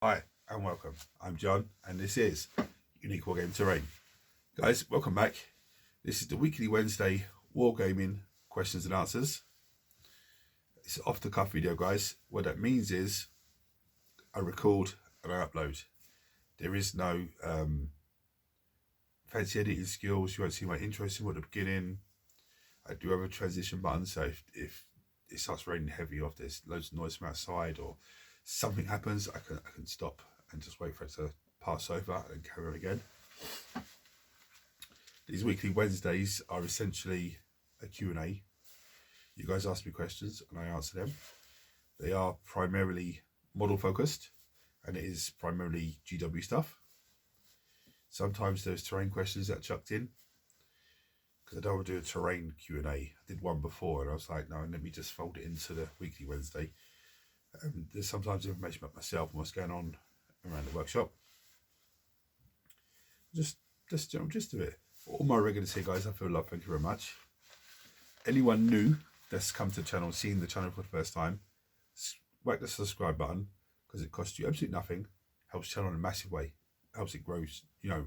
Hi and welcome. I'm John and this is Unique Wargaming Terrain. Guys, welcome back. This is the weekly Wednesday Wargaming questions and answers. It's an off the cuff video, guys. What that means is I record and I upload. There is no fancy editing skills. You won't see my intro symbol at the beginning. I do have a transition button, so if it starts raining heavy or if there's loads of noise from outside or something happens, I can stop and just wait for it to pass over and carry on again. These weekly Wednesdays are essentially a Q&A. You guys ask me questions and I answer them. They are primarily model focused and it is primarily GW stuff. Sometimes there's terrain questions that are chucked in because I don't want to do a terrain Q&A. I did one before and I was like, no, let me just fold it into the weekly Wednesday. There's sometimes information about myself and what's going on around the workshop. Just general gist of it. All my regulars here, guys, I feel love. Thank you very much. Anyone new that's come to the channel, seen the channel for the first time, whack the subscribe button because it costs you absolutely nothing. Helps the channel in a massive way. Helps it grow,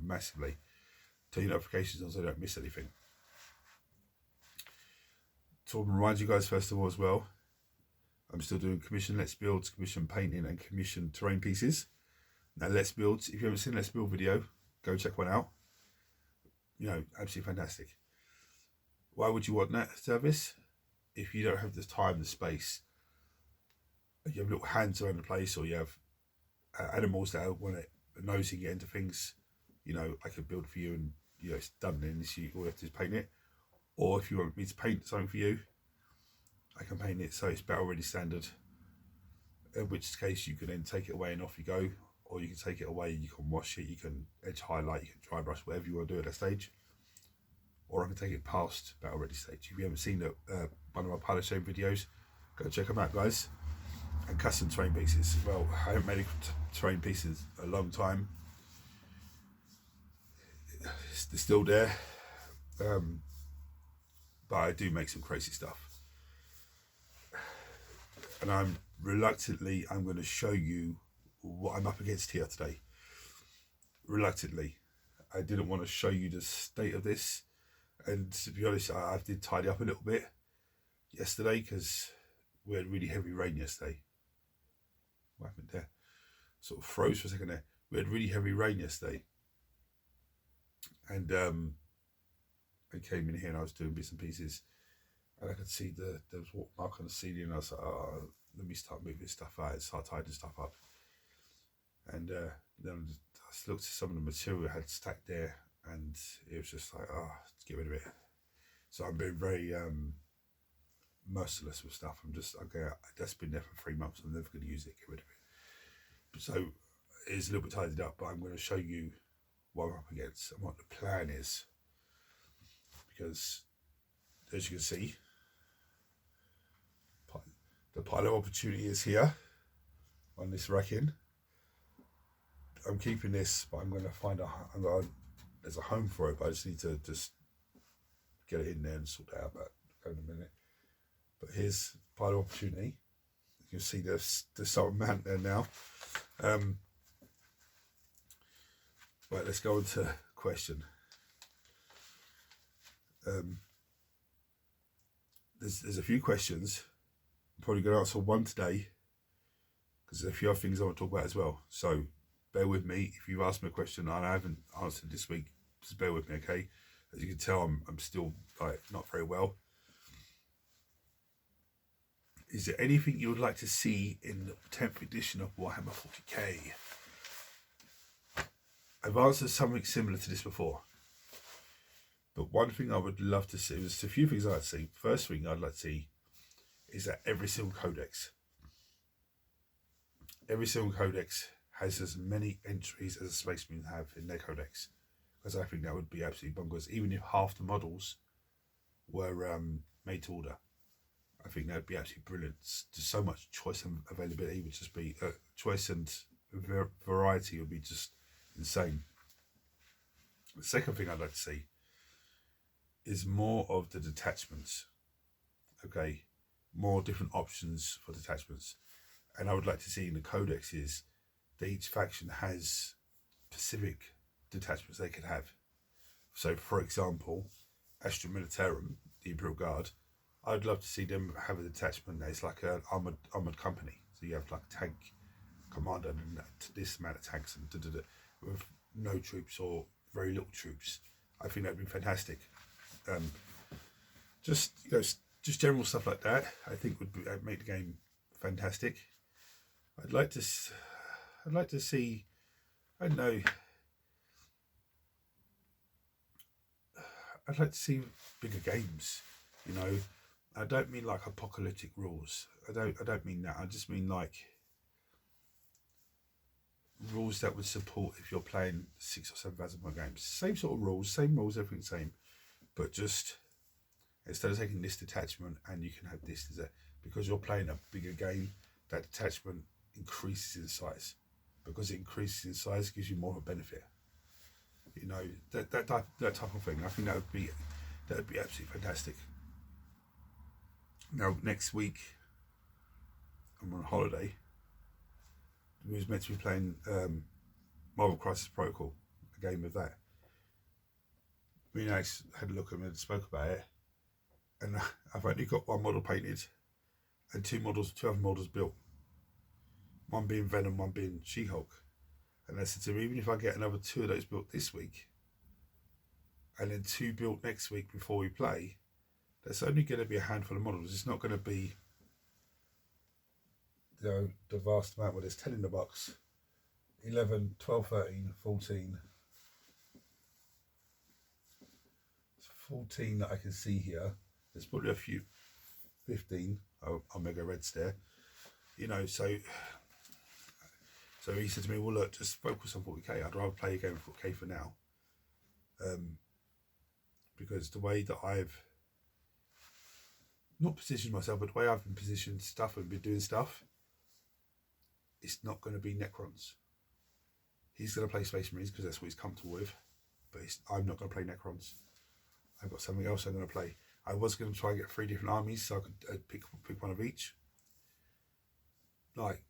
massively. Turn your notifications on so you don't miss anything. So I remind you guys first of all as well, I'm still doing commission Let's Builds, commission painting and commission terrain pieces. Now Let's Builds, if you haven't seen Let's Build video, go check one out. Absolutely fantastic. Why would you want that service? If you don't have the time, the space, you have little hands around the place or you have animals that want to nosing get into things, I could build for you and it's done then, so all you have to do is paint it. Or if you want me to paint something for you, I can paint it so it's battle ready standard, in which case you can then take it away and off you go, or you can take it away, you can wash it, you can edge highlight, you can dry brush, whatever you want to do at that stage, or I can take it past battle ready stage. If you haven't seen one of my pilot shade videos, go check them out, guys. And custom terrain pieces, well, I haven't made terrain pieces a long time. They're still there, but I do make some crazy stuff. And I'm going to show you what I'm up against here today. Reluctantly. I didn't want to show you the state of this. And to be honest, I did tidy up a little bit yesterday because we had really heavy rain yesterday. What happened there? Sort of froze for a second there. We had really heavy rain yesterday. And I came in here and I was doing bits and pieces. And I could see there was a mark on the ceiling, and I was like, oh, let me start moving stuff out and start tidying stuff up. And then I just looked at some of the material I had stacked there, and it was just like, oh, let's get rid of it. So I'm being very merciless with stuff. Okay, that's been there for 3 months, I'm never going to use it, get rid of it. So it's a little bit tidied up, but I'm going to show you what I'm up against and what the plan is. Because, as you can see, the pile of opportunity is here on this racking. I'm keeping this, but I'm going to find there's a home for it, but I just need to get it in there and sort it out in a minute. But here's pile of opportunity. You can see there's some amount there now. Right, let's go on to question. There's a few questions. I'm probably going to answer one today because there's a few other things I want to talk about as well. So bear with me. If you've asked me a question and I haven't answered this week, just bear with me, okay? As you can tell, I'm still not very well. Is there anything you would like to see in the 10th edition of Warhammer 40k? I've answered something similar to this before. But one thing I would love to see, there's a few things I'd like to see. First thing I'd like to see is that every single codex has as many entries as a Space Marine have in their codex. Because I think that would be absolutely bonkers. Even if half the models were made to order, I think that would be absolutely brilliant. Just so much choice and availability would just be, choice and variety would be just insane. The second thing I'd like to see is more of the detachments. Okay, more different options for detachments. And I would like to see in the codexes that each faction has specific detachments they can have. So, for example, Astra Militarum, the Imperial Guard, I'd love to see them have a detachment that's like an armored company. So you have like a tank commander and this amount of tanks and with no troops or very little troops. I think that'd be fantastic. Just general stuff like that, I think would make the game fantastic. I'd like to see, I don't know, I'd like to see bigger games. You know, I don't mean like apocalyptic rules. I don't mean that. I just mean like rules that would support if you're playing 6 or 7 thousand point games. Same sort of rules, same rules, everything same, but just instead of taking this detachment and you can have this, because you're playing a bigger game, that detachment increases in size. Because it increases in size, gives you more of a benefit. You know, that type of thing. I think that would be absolutely fantastic. Now next week I'm on holiday. We was meant to be playing Marvel Crisis Protocol, a game of that. Me and Alex had a look at it and spoke about it, and I've only got 1 model painted and 2 other models built. One being Venom, one being She-Hulk. And I said to him, even if I get another 2 of those built this week, and then 2 built next week before we play, that's only going to be a handful of models. It's not going to be, you know, the vast amount where there's 10 in the box, 11, 12, 13, 14. 14 that I can see here. There's probably a few 15 Omega Reds there. You know, so he said to me, well, look, just focus on 40k. I'd rather play a game of 40k for now. Because the way that I've not positioned myself, but the way I've been positioned stuff and been doing stuff, it's not going to be Necrons. He's going to play Space Marines because that's what he's comfortable with, but I'm not going to play Necrons. I've got something else I'm going to play. I was going to try and get 3 different armies so I could pick one of each. Like,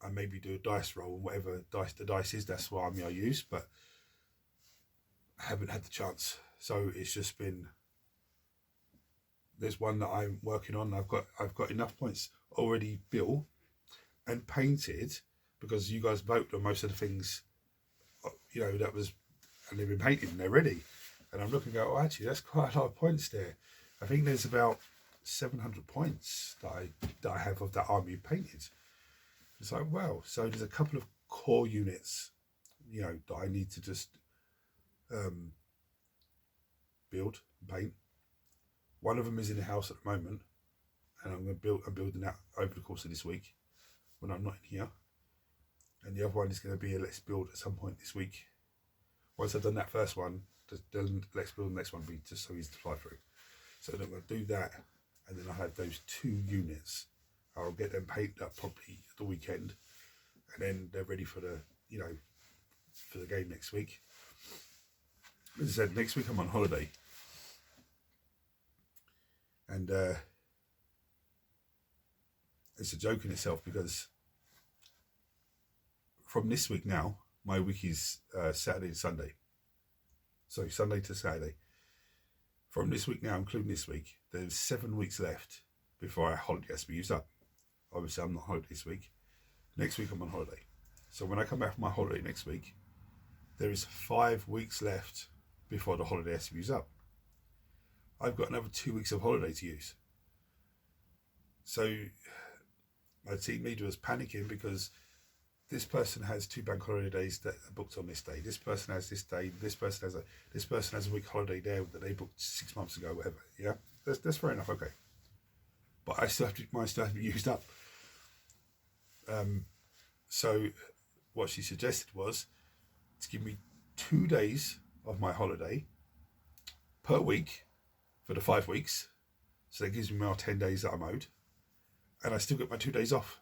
I maybe do a dice roll and whatever the dice is, that's what army I use, but I haven't had the chance. So it's just been, there's one that I'm working on. I've got enough points already built and painted because you guys voted on most of the things, you know, and they've been painted and they're ready. And I'm looking at, oh, actually, that's quite a lot of points there. I think there's about 700 points that I have of that army painted. It's like, wow. So there's a couple of core units, you know, that I need to just build and paint. One of them is in the house at the moment, and I'm building that over the course of this week when I'm not in here. And the other one is going to be a let's build at some point this week. Once I've done that first one, then let's build the next one be just so easy to fly through. So then I'm going to do that, and then I have those 2 units. I'll get them painted up probably the weekend, and then they're ready for the, you know, for the game next week. As I said, next week I'm on holiday, and it's a joke in itself because from this week now, my week is Saturday to Sunday. So Sunday to Saturday. From this week now, including this week, there's 7 weeks left before our holiday has to be used up. Obviously, I'm not on holiday this week. Next week, I'm on holiday. So when I come back from my holiday next week, there is 5 weeks left before the holiday has to be used up. I've got another 2 weeks of holiday to use. So my team leader was panicking because this person has 2 bank holiday days that are booked on this day. This person has this day. This person has a week holiday there that they booked 6 months ago, whatever. Yeah, that's fair enough. Okay, but mine still have to be used up. So what she suggested was to give me 2 days of my holiday per week for the 5 weeks. So that gives me my 10 days that I'm owed, and I still get my 2 days off.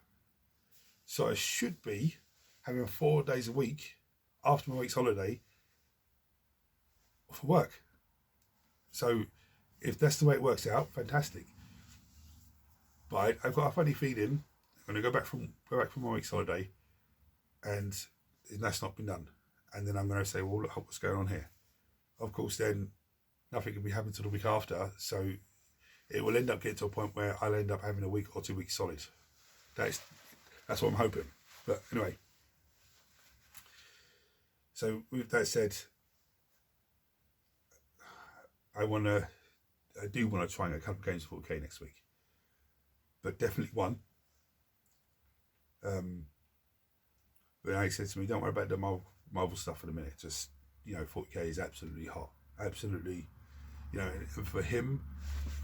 So I should be having 4 days a week after my week's holiday for work. So if that's the way it works out, fantastic. But I've got a funny feeling when I go back from my week's holiday, and that's not been done. And then I'm going to say, well, look, what's going on here? Of course, then nothing can be happening till the week after. So it will end up getting to a point where I'll end up having a week or 2 weeks solid. That's what I'm hoping. But anyway, so with that said, I do want to try and get a couple of games for 4K next week, but definitely one. But Alex said to me, don't worry about the Marvel stuff for the minute. Just, 40K is absolutely hot. Absolutely, and for him,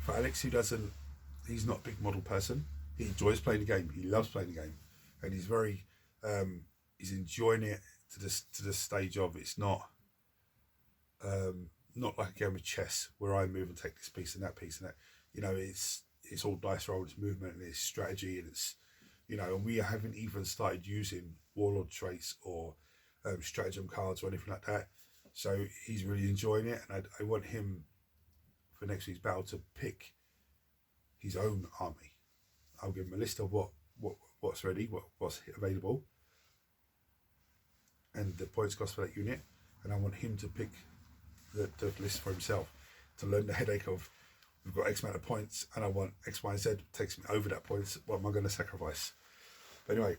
for Alex, he's not a big model person. He enjoys playing the game. He loves playing the game. And he's very, he's enjoying it to the stage of it's not like a game of chess where I move and take this piece and that piece and that. It's all dice roll, it's movement and it's strategy and it's, and we haven't even started using warlord traits or stratagem cards or anything like that. So he's really enjoying it, and I want him for next week's battle to pick his own army. I'll give him a list of what's ready, what's available, and the points cost for that unit, and I want him to pick the list for himself to learn the headache of we've got X amount of points and I want X, Y, and Z takes me over that points. What am I going to sacrifice? But anyway,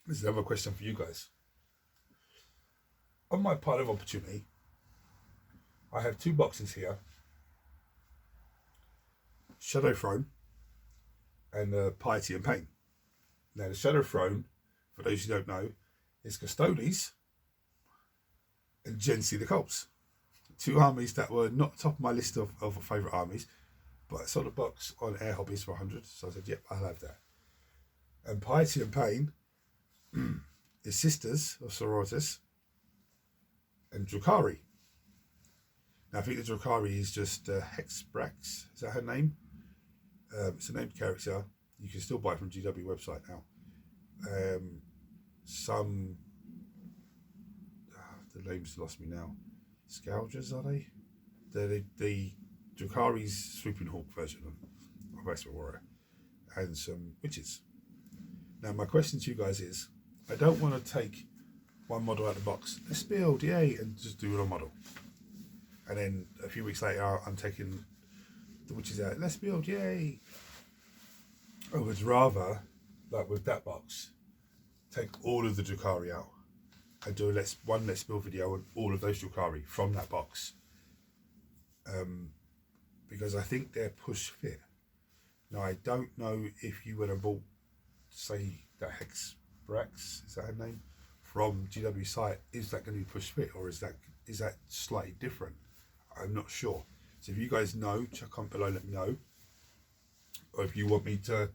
this is another question for you guys. On my pile of opportunity, I have 2 boxes here: Shadow Throne and Piety and Pain. Now, the Shadow Throne, for those who don't know, is Custodes and Gensi the Colts. 2 armies that were not top of my list of favourite armies, but I saw the box on Air Hobbies for 100, so I said, yep, I'll have that. And Piety and Pain is Sisters of Sororitas and Drukhari. Now, I think the Drukhari is just Hexbrax, is that her name? It's a named character. You can still buy it from GW website now. The name's lost me now. Scourgers, are they? They're the Drukhari's Swooping Hawk version of Expert Warrior. And some witches. Now, my question to you guys is, I don't want to take one model out of the box. Let's build, yay, and just do it on model. And then a few weeks later, I'm taking the witches out. Let's build, yay. I would rather, like with that box, take all of the Drukhari out and do one let's build video on all of those Drukhari from that box. Because I think they're push fit. Now, I don't know if you would have bought, say, that Hexbrax, is that her name, from GW site, is that going to be push fit, or is that slightly different? I'm not sure. So if you guys know, check comment below, let me know. Or if you want me to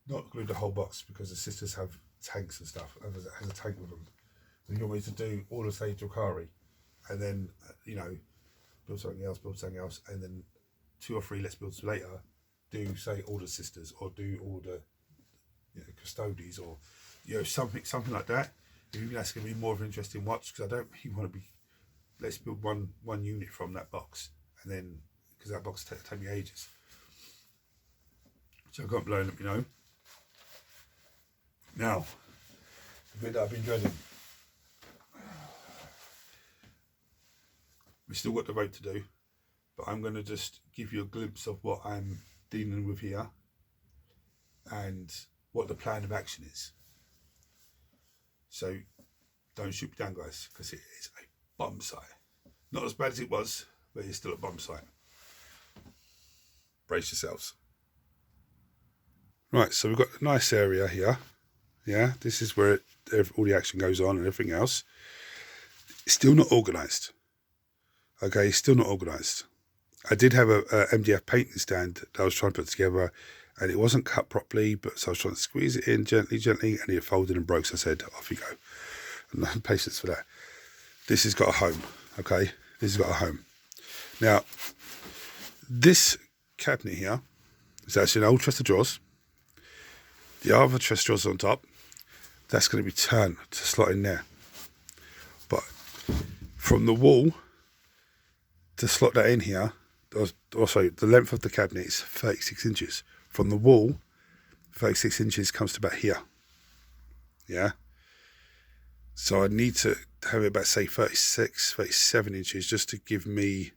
not include the whole box, because the sisters have tanks and stuff, and has a tank with them. If you want me to do all of, say, Drukhari, and then, build something else, and then 2 or 3 let's builds later, do, say, all the sisters, or do all the Custodes, or something like that. I think that's going to be more of an interesting watch, because I don't really want to be, let's build one unit from that box, and then, because that box take me ages. So I got below and let me know. Now, the bit that I've been dreading. We've still got the vote to do, but I'm going to just give you a glimpse of what I'm dealing with here and what the plan of action is. So don't shoot me down, guys, because it is a bomb site. Not as bad as it was, but it's still a bomb site. Brace yourselves. Right, so we've got a nice area here. Yeah, this is where all the action goes on and everything else. It's still not organised. Okay, still not organised. I did have a MDF painting stand that I was trying to put together, and it wasn't cut properly, but so I was trying to squeeze it in gently, and it folded and broke, so I said, off you go. And I had patience for that. This has got a home, okay? This has got a home. Now, this cabinet here is actually an old chest of drawers. The other chest of drawers on top, that's going to be turned to slot in there. But from the wall to slot that in here, also the length of the cabinet is 36 inches. From the wall, 36 inches comes to about here. yeah. So I need to have it about, say, 36, 37 inches, just to give me,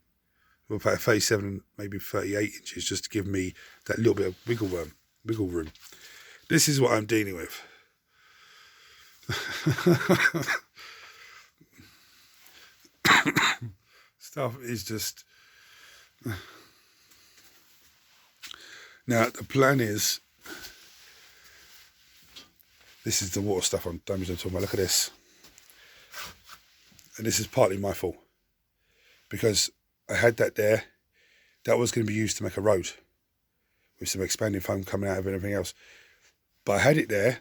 well, about 37, maybe 38 inches, just to give me that little bit of wiggle room. This is what I'm dealing with. Stuff is just... Now, the plan is, this is the water stuff I'm talking about. Look at this. And this is partly my fault, because I had that there. That was going to be used to make a road with some expanding foam coming out of it and everything else. But I had it there,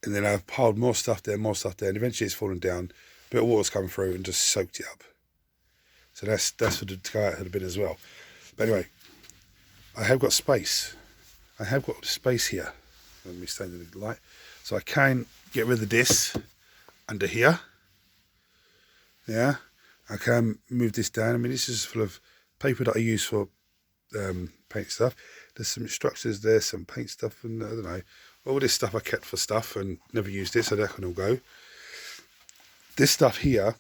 and then I've piled more stuff there, and eventually it's fallen down. A bit of water's come through and just soaked it up. So that's for the to go out a bit as well. But anyway, I have got space. I have got space here. Let me stand in the light. So I can get rid of this under here. Yeah, I can move this down. I mean, this is full of paper that I use for paint stuff. There's some instructions there, some paint stuff, and I don't know, all this stuff I kept for stuff and never used it, so that can all go. This stuff here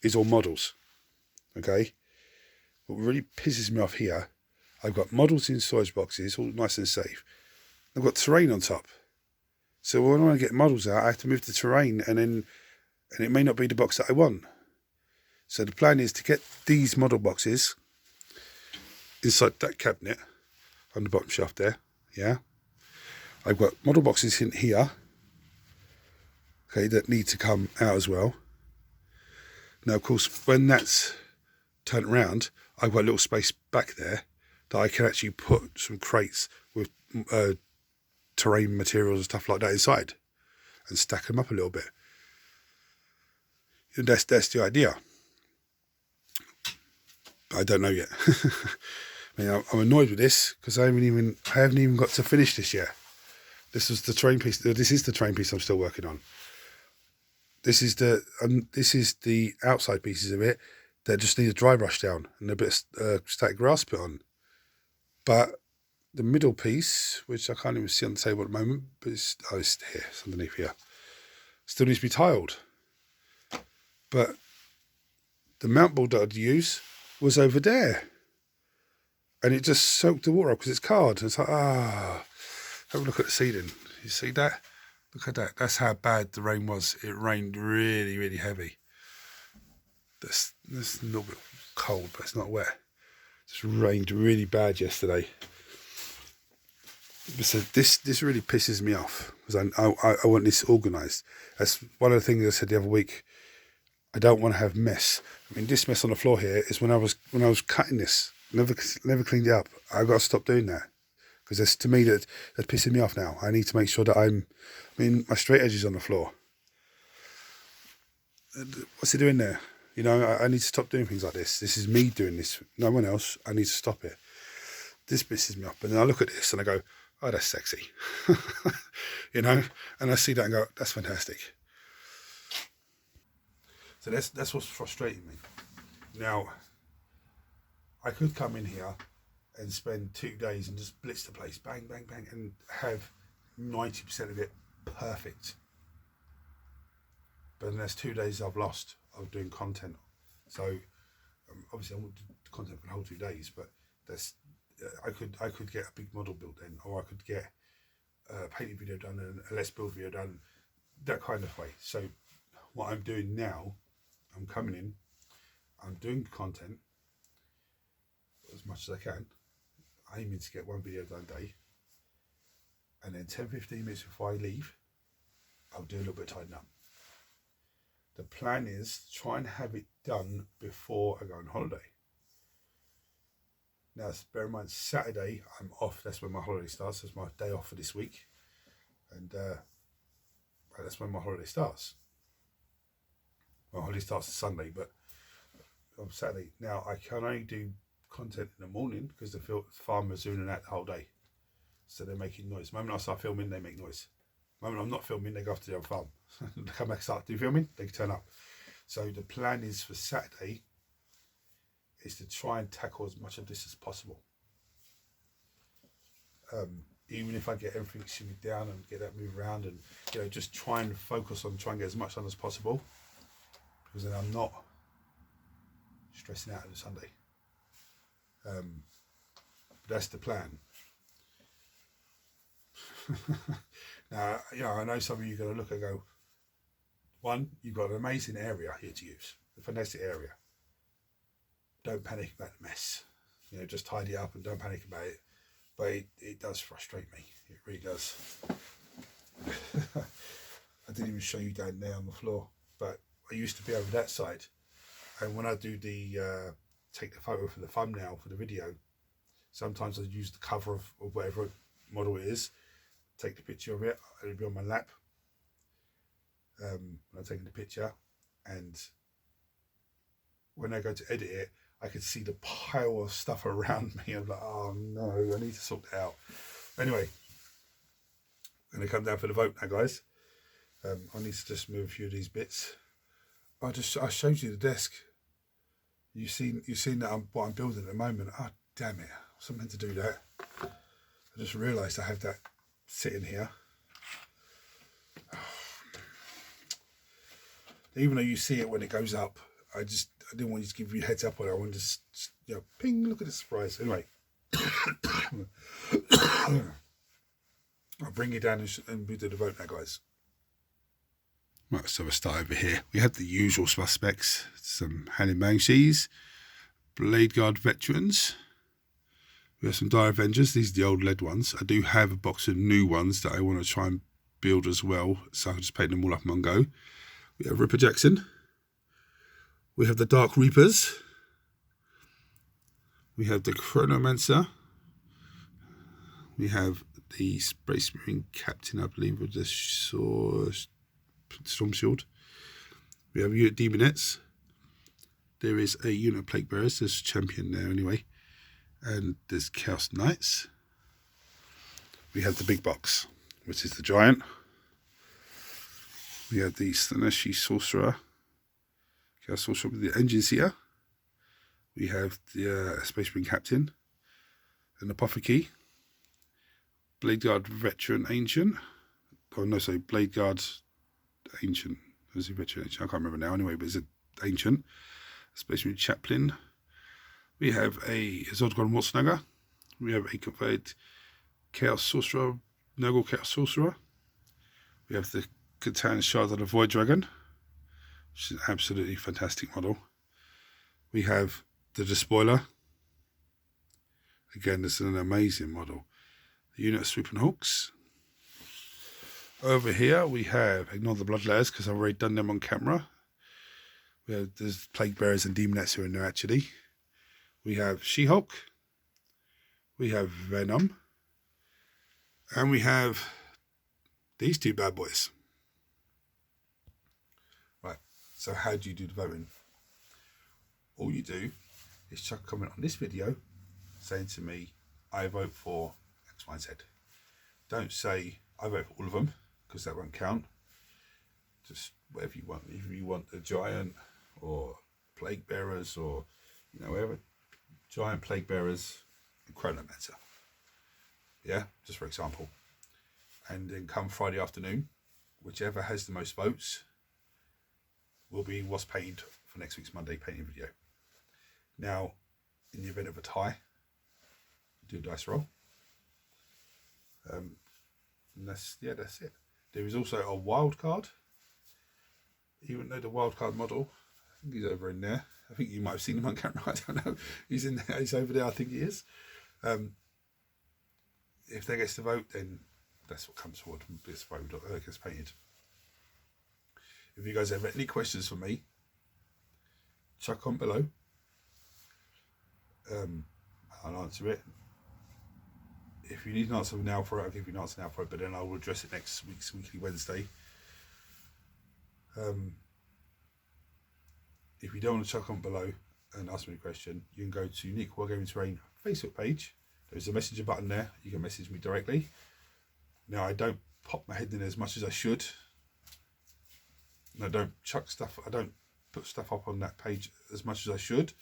is all models, okay? What really pisses me off here, I've got models in storage boxes, all nice and safe. I've got terrain on top. So when I want to get models out, I have to move the terrain, and it may not be the box that I want. So the plan is to get these model boxes inside that cabinet on the bottom shelf there, yeah. I've got model boxes in here, okay, that need to come out as well. Now, of course, when that's turned around, I've got a little space back there that I can actually put some crates with terrain materials and stuff like that inside and stack them up a little bit. And that's the idea. I don't know yet. I mean, I'm annoyed with this because I haven't even got to finish this yet. This is the terrain piece. This is the terrain piece I'm still working on. This is the outside pieces of it that just need a dry brush down and a bit of static grass put on. But the middle piece, which I can't even see on the table at the moment, but it's here, it's underneath here, still needs to be tiled. But the mount board that I'd use was over there, and it just soaked the water up because it's card. It's like, have a look at the ceiling. You see that? Look at that. That's how bad the rain was. It rained really, really heavy. That's a little bit cold, but it's not wet. It just rained really bad yesterday. So this really pisses me off because I want this organised. That's one of the things I said the other week. I don't want to have mess. I mean, this mess on the floor here is when I was cutting this. Never cleaned it up. I've got to stop doing that because that's, to me, that's pissing me off now. I need to make sure that my straight edge is on the floor. What's he doing there? You know, I need to stop doing things like this. This is me doing this. No one else. I need to stop it. This pisses me off. But then I look at this and I go, oh, that's sexy. You know, and I see that and go, that's fantastic. So that's what's frustrating me. Now, I could come in here and spend 2 days and just blitz the place, bang, bang, bang, and have 90% of it perfect. But then there's 2 days I've lost of doing content. So obviously I won't do content for the whole 2 days, but I could get a big model built then, or I could get a painting video done and a let's build video done, that kind of way. So what I'm doing now, I'm coming in, I'm doing content as much as I can, aiming to get one video done a day, and then 10-15 minutes before I leave, I'll do a little bit of tidying up. The plan is to try and have it done before I go on holiday. Now, bear in mind, Saturday I'm off. That's when my holiday starts. That's my day off for this week, and that's when my holiday starts. My holiday starts Sunday, but on Saturday. Now, I can only do content in the morning because the farmers are in and out the whole day, so they're making noise. The moment I start filming, they make noise. The moment I'm not filming, they go off to the other farm. They come back, start do filming, they turn up. So the plan is for Saturday is to try and tackle as much of this as possible. even if I get everything shimmied down and get that moved around, and you know, just try and focus on trying to get as much done as possible, because then I'm not stressing out on a Sunday. That's the plan. Now, you know, I know some of you are going to look and go, one, you've got an amazing area here to use, a fantastic area. Don't panic about the mess. You know, just tidy up and don't panic about it. But it does frustrate me. It really does. I didn't even show you down there on the floor, but I used to be over that side. And when I do the take the photo for the thumbnail for the video, sometimes I use the cover of whatever model it is, take the picture of it, it'll be on my lap when I'm taking the picture, and when I go to edit it, I can see the pile of stuff around me. I'm like, oh no, I need to sort that out. Anyway, I'm going to come down for the vote now, guys. I need to just move a few of these bits. I showed you the desk. You've seen that what I'm building at the moment. Oh damn it! I was meant to do that. I just realised I have that sitting here. Even though you see it when it goes up, I didn't want you to give you a heads up on it. I wanted to just, you know, ping, look at the surprise. Anyway, I'll bring you down and we do the vote now, guys. Right, so we'll start over here. We have the usual suspects, some hand and banshees, Blade Guard veterans. We have some Dire Avengers. These are the old lead ones. I do have a box of new ones that I want to try and build as well, so I can just paint them all up in one go. We have Ripper Jackson. We have the Dark Reapers. We have the Chronomancer. We have the Space Marine Captain, I believe, with the Storm Shield. We have unit Demonettes. There is a unit Plague Bearers. There's a champion there anyway. And there's Chaos Knights. We have the big box, which is the Giant. We have the Slaneshi Sorcerer. Chaos Sorcerer with the Engine Seer. We have the Space Marine Captain. An Apothecary. Blade Guard Veteran Ancient. Oh no, sorry, Blade Guard Ancient. Was it Veteran Ancient? I can't remember now anyway, but it's an Ancient. Space Marine Chaplain. We have a Zodgon Watsnaga. We have a conveyed Chaos Sorcerer, Nurgle Chaos Sorcerer. We have the Catan Shard of the Void Dragon, which is an absolutely fantastic model. We have the Despoiler. Again, this is an amazing model. The unit of Swooping Hawks. Over here we have, ignore the Bloodlayers because I've already done them on camera. There's Plague Bearers and Demonettes who are in there actually. We have She-Hulk. We have Venom. And we have these two bad boys. Right, so how do you do the voting? All you do is chuck a comment on this video saying to me, I vote for X, Y, Z. Don't say I vote for all of them, because that won't count. Just whatever you want. If you want a Giant or Plague Bearers or, you know, whatever. Giant, Plague Bearers, and Chronomancer. Yeah, just for example. And then come Friday afternoon, whichever has the most votes will be what's painted for next week's Monday painting video. Now, in the event of a tie, do a dice roll. And that's it. There is also a wild card. Even though the wild card model, I think he's over in there. I think you might have seen him on camera. I don't know. He's in there. He's over there. I think he is. If they get to vote, then that's what comes forward. Gets voted, gets painted. If you guys have any questions for me, chuck on below. I'll answer it. If you need an answer now for it, I'll give you an answer now for it. But then I will address it next week's Weekly Wednesday. If you don't want to chuck on below and ask me a question, you can go to Nick Wargaming Terrain Facebook page. There's a messenger button there. You can message me directly. Now, I don't pop my head in as much as I should. And I don't chuck stuff. I don't put stuff up on that page as much as I should.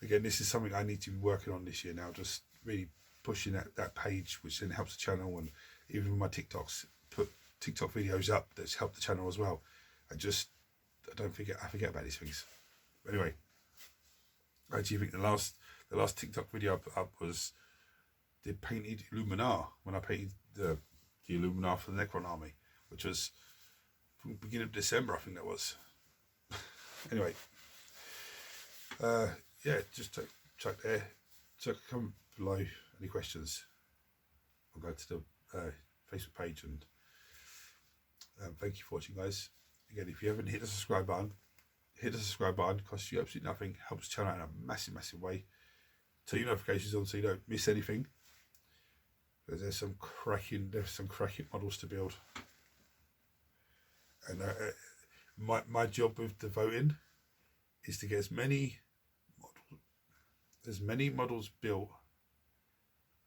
Again, this is something I need to be working on this year now. Just really pushing that page, which then helps the channel, and even with my TikToks, put TikTok videos up that's helped the channel as well. I forget about these things. Anyway, I actually think the last TikTok video I put up was the painted Illuminar, when I painted the Illuminar for the Necron army, which was from the beginning of December, I think that was. Anyway, yeah, just check there. Comment below any questions. I'll go to the Facebook page, and thank you for watching, guys. Again, if you haven't hit the subscribe button, hit the subscribe button. It costs you absolutely nothing. Helps the channel out in a massive way. Turn your notifications on so you don't miss anything. There's some cracking models to build, and my job with the voting is to get as many models built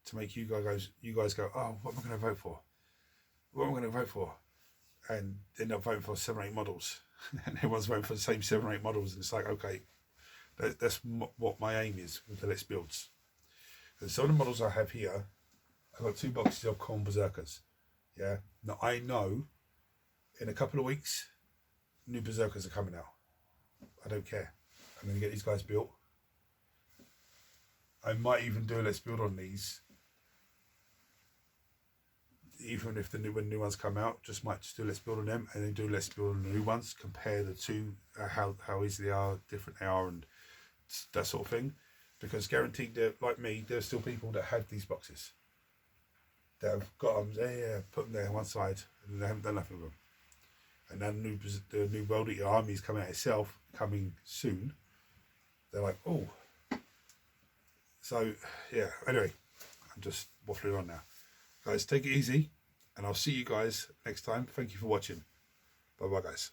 to make you guys go, oh, what am I going to vote for? What am I going to vote for? And end up voting for 7 or 8 models, and everyone's voting for the same 7 or 8 models, and it's like, okay, that's what my aim is with the Let's Builds. And some of the models I have here, I've got 2 boxes of Khorne Berserkers. Yeah, now I know in a couple of weeks, new Berserkers are coming out. I don't care. I'm going to get these guys built. I might even do a Let's Build on these, even if when new ones come out. Might do Let's Build on them, and then do Let's Build on the new ones. Compare the two, how easy they are, different they are, and that sort of thing. Because guaranteed, like me, there's still people that have these boxes that have got them there, put them there on one side, and they haven't done nothing with them. And then the new World Eater Army is coming out itself, coming soon. They're like, oh. So yeah. Anyway, I'm just waffling on now. Guys, take it easy, and I'll see you guys next time. Thank you for watching. Bye bye, guys.